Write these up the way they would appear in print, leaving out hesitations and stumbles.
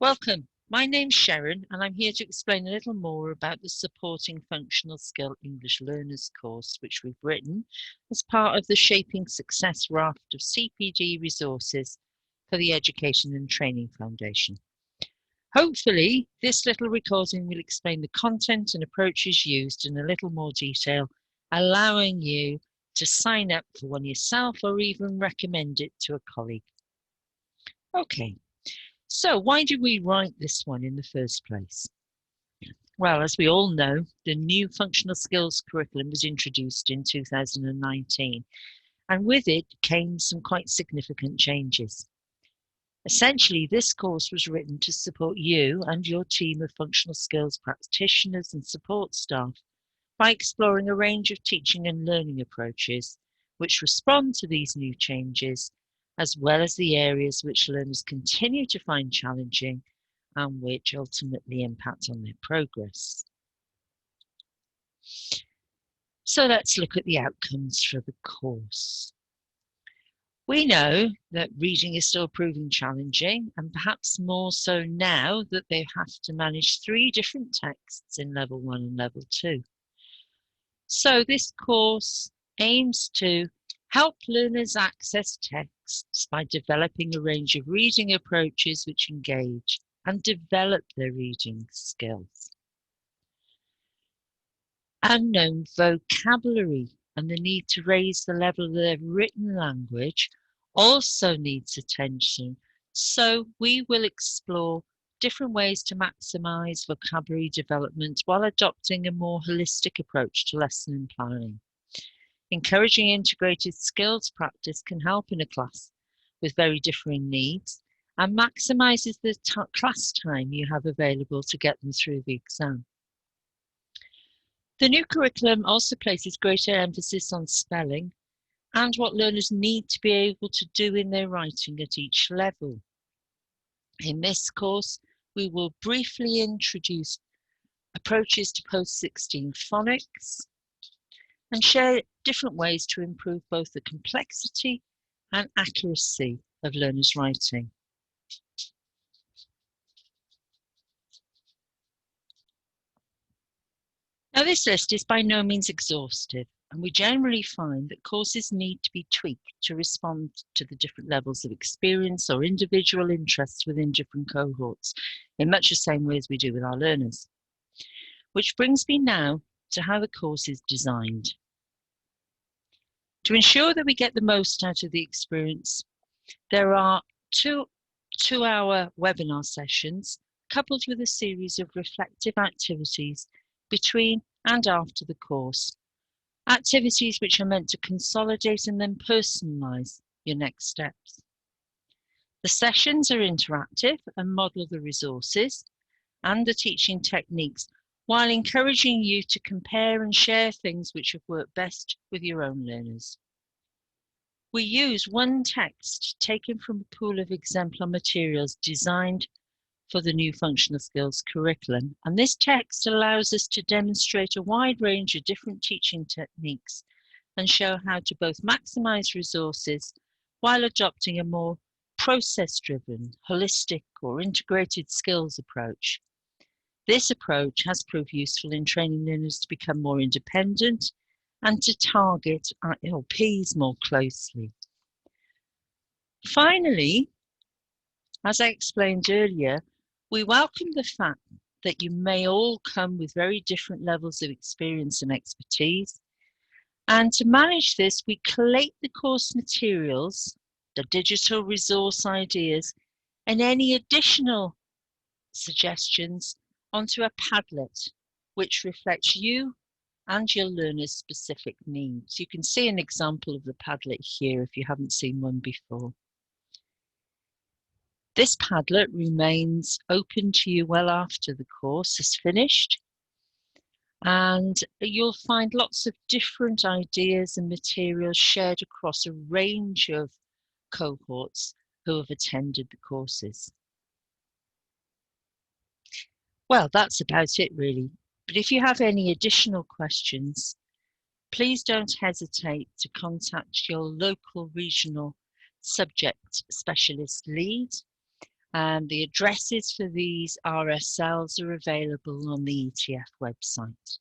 Welcome, my name's Sharon and I'm here to explain a little more about the Supporting Functional Skill English Learners course which we've written as part of the Shaping Success raft of CPD resources for the Education and Training Foundation. Hopefully, this little recording will explain the content and approaches used in a little more detail, allowing you to sign up for one yourself or even recommend it to a colleague. Okay. So why did we write this one in the first place? Well, as we all know, the new functional skills curriculum was introduced in 2019, and with it came some quite significant changes. Essentially, this course was written to support you and your team of functional skills practitioners and support staff by exploring a range of teaching and learning approaches which respond to these new changes, as well as the areas which learners continue to find challenging and which ultimately impact on their progress. So let's look at the outcomes for the course. We know that reading is still proving challenging, and perhaps more so now that they have to manage 3 different texts in level 1 and level 2. So this course aims to help learners access texts by developing a range of reading approaches which engage and develop their reading skills. Unknown vocabulary and the need to raise the level of their written language also needs attention. So we will explore different ways to maximise vocabulary development while adopting a more holistic approach to lesson planning. Encouraging integrated skills practice can help in a class with very differing needs and maximises the class time you have available to get them through the exam. The new curriculum also places greater emphasis on spelling and what learners need to be able to do in their writing at each level. In this course, we will briefly introduce approaches to post-16 phonics and share different ways to improve both the complexity and accuracy of learners' writing. Now, this list is by no means exhaustive, and we generally find that courses need to be tweaked to respond to the different levels of experience or individual interests within different cohorts, in much the same way as we do with our learners. Which brings me now to how the course is designed. To ensure that we get the most out of the experience, there are two-hour webinar sessions coupled with a series of reflective activities between and after the course. Activities which are meant to consolidate and then personalise your next steps. The sessions are interactive and model the resources and the teaching techniques while encouraging you to compare and share things which have worked best with your own learners. We use one text taken from a pool of exemplar materials designed for the new functional skills curriculum, and this text allows us to demonstrate a wide range of different teaching techniques and show how to both maximise resources while adopting a more process-driven, holistic or integrated skills approach. This approach has proved useful in training learners to become more independent and to target ILPs more closely. Finally, as I explained earlier, we welcome the fact that you may all come with very different levels of experience and expertise. And to manage this, we collate the course materials, the digital resource ideas, and any additional suggestions onto a Padlet, which reflects you and your learners' specific needs. You can see an example of the Padlet here if you haven't seen one before. This Padlet remains open to you well after the course is finished, and you'll find lots of different ideas and materials shared across a range of cohorts who have attended the courses. Well, that's about it really. But if you have any additional questions, please don't hesitate to contact your local regional subject specialist lead. And the addresses for these RSLs are available on the ETF website.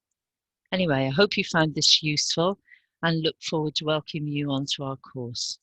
Anyway, I hope you found this useful and look forward to welcoming you onto our course.